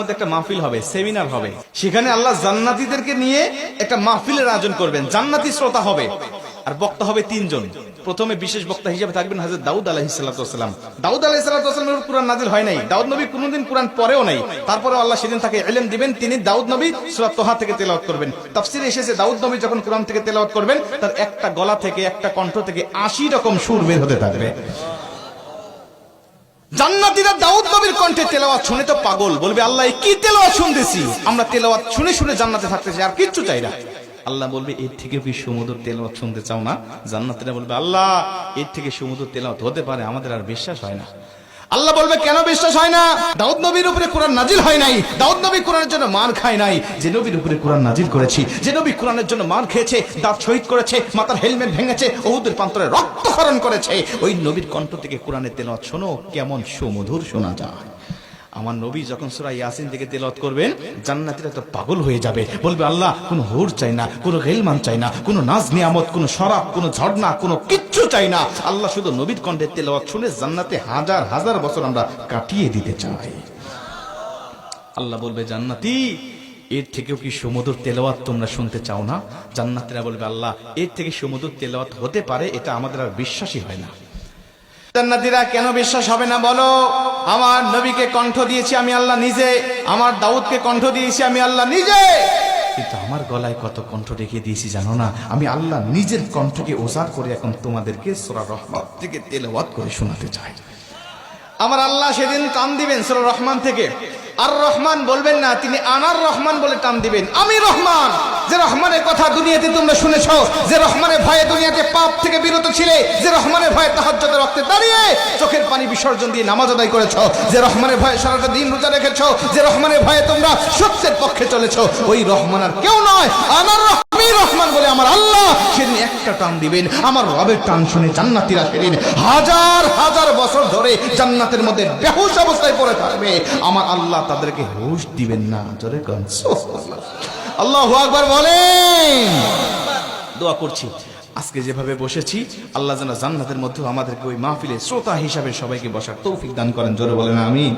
মধ্যে একটা মাহফিল হবে, সেমিনার হবে, সেখানে আল্লাহ জান্নাতীদেরকে নিয়ে একটা মাহফিলের আয়োজন করবেন। জান্নাতি শ্রোতা হবে আর বক্তা হবে 3 জন। প্রথমে বিশেষ বক্তা হিসেবে থাকবেন হযরত দাউদ আলাইহিস সালাম। দাউদ আলাইহিস সালামের কুরআন নাজিল হয় নাই, দাউদ নবী কোনোদিন কুরআন পড়েও নাই, তারপরে আল্লাহ সেদিন তাকে ইলম দিবেন, তিনি দাউদ নবী সূরা তোহা থেকে তেলাওয়াত করবেন। তাফসীরে এসেছে দাউদ নবী যখন কুরআন থেকে তেলাওয়াত করবেন তার একটা গলা থেকে, একটা কণ্ঠ থেকে 80 রকম সুর বের হতে থাকবে। জান্নাতীরা দাউদ নবীর কণ্ঠে তেলাওয়াত শুনে তো পাগল, বলবে আল্লাহ কি তেলাওয়াত শুনতেছি, আমরা তেলাওয়াত শুনে শুনে জান্নাতে থাকতে চাই, আর কিচ্ছু চাই না। আল্লাহ বলবে এর থেকে কি সুমধুর তেলাওয়াত শুনতে চাও না? জান্নাতীরা বলবে আল্লাহ এর থেকে সুমধুর তেলাওয়াত হতে পারে, আমাদের আর বিশ্বাস হয় না। আল্লাহ বলবে কেন বিশ্বাস হয় না? দাউদ নবীর উপরে কোরআন নাজিল হয় নাই, দাউদ নবী কোরআনের জন্য মার খায় নাই। যে নবীর উপরে কোরআন নাজিল করেছি, যে নবী কোরআনের জন্য মার খেয়েছে, দাঁত শহীদ করেছে, মাথার হেলমেট ভেঙেছে, উহুদের প্রান্তরে রক্তক্ষরণ করেছে, ওই নবীর কণ্ঠ থেকে কোরআনের তেলাওয়াত শোনো কেমন সুমধুর শোনা যায়। আমার নবী যখন সূরা ইয়াসিন থেকে তেলাওয়াত করবেন জান্নাতীরা তো পাগল হয়ে যাবে, বলবে আল্লাহ কোনো হুর চাই না, কোনো গিলমান চাই না, কোনো নাজ নিয়ামত, কোনো শরাব, কোনো ঝর্ণা, কোনো কিচ্ছু চাই না। আল্লাহ শুধু নবীর কণ্ঠে তেলাওয়াত শুনে জান্নাতে হাজার হাজার বছর আমরা কাটিয়ে দিতে চাই। আল্লাহ বলবে জান্নাতি এর থেকেও কি সুমধুর তেলাওয়াত তোমরা শুনতে চাও না? জান্নাতীরা বলবে আল্লাহ এর থেকে সুমধুর তেলাওয়াত হতে পারে, এটা আমাদের আর বিশ্বাসই হয় না। জান্নাতীরা কেন বিশ্বাস হবে না বলো? আমার নবীকে কণ্ঠ দিয়েছি আমি আল্লাহ নিজে, আমার দাউদকে কণ্ঠ দিয়েছি আমি আল্লাহ নিজে, কিন্তু আমার গলায় কত কণ্ঠ রেখে দিয়েছি জানো না? আমি আল্লাহ নিজের কণ্ঠকে ওজার করে এখন তোমাদেরকে সূরা রহমান থেকে তেলাওয়াত করে শোনাতে চাই। আমার আল্লাহ সেদিন টান দিবেন সূরা রহমান থেকে, আর রহমান বলবেন না, তিনি আনার রহমান বলে টান দিবেন। আমি রহমান, যে রহমানের কথা দুনিয়াতে তোমরা শুনেছো, যে রহমানের ভয়ে দুনিয়াতে পাপ থেকে বিরত ছিলে, যে রহমানের ভয়ে তাহাজ্জুদের ওয়াক্তে দাঁড়িয়ে চোখের পানি বিসর্জন দিয়ে নামাজ আদায় করেছো, যে রহমানের ভয়ে সারাটা দিন রোজা রেখেছো, যে রহমানের ভয়ে তোমরা সত্যের পক্ষে চলেছো, ওই রহমান আর কেউ নয়, আনার আমি রহমান বলে আমার আল্লাহ সেদিন একটা টান দিবেন। আমার রবের টান শুনে জান্নাতীরা সেদিন হাজার হাজার বছর ধরে জান্নাতের মধ্যে বেহুশ অবস্থায় পড়ে থাকবে, আমার আল্লাহ তাদেরকে হুশ দিবেন না। জোরে কোন সুবহানাল্লাহ, আল্লাহু আকবার বলেন। দোয়া করছি আজকে যেভাবে বসেছি আল্লাহ যেন জান্নাতের মধ্যে আমাদেরকে ওই মাহফিলে শ্রোতা হিসাবে সবাইকে বসার তৌফিক দান করেন। জোরে বলেন আমিন,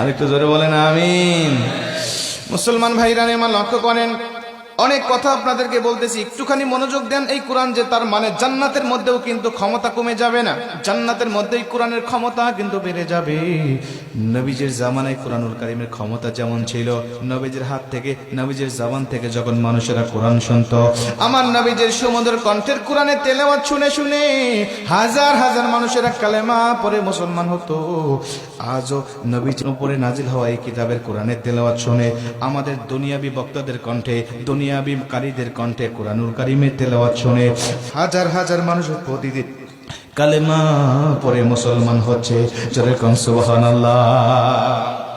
আরেকটু জোরে বলেন আমিন। মুসলমান ভাইরা আমার লক্ষ্য করেন, অনেক কথা আপনাদেরকে বলতেছি, একটুখানি মনোযোগ দেন। এই কোরআন যে তার মানে জান্নাতের মধ্যেও কিন্তু ক্ষমতা কমে যাবে না, জান্নাতের মধ্যেই কোরআনের ক্ষমতা কিন্তু বেড়ে যাবে। নবীজির জামানায় কোরআনুল কারীমের ক্ষমতা যেমন ছিল, নবীজির হাত থেকে, নবীজির জবান থেকে যখন মানুষেরা কোরআন শুনতো, আমার নবীজির সুমধুর কণ্ঠের কোরআনের তেলাওয়াত শুনে শুনে হাজার হাজার মানুষেরা কালেমা পড়ে মুসলমান হতো। আজও নবীজির উপরে নাজিল হওয়া এই কিতাবের কোরআনের তেলাওয়াত শুনে আমাদের দুনিয়াবি বক্তাদের কণ্ঠে, দুনিয়াবি কারীদের কণ্ঠে কোরআনুল কারীমের তেলাওয়াত শুনে হাজার হাজার মানুষ প্রতিদিন কালেমা পড়ে মুসলমান হচ্ছে। জোরে কোন সুবহানাল্লাহ।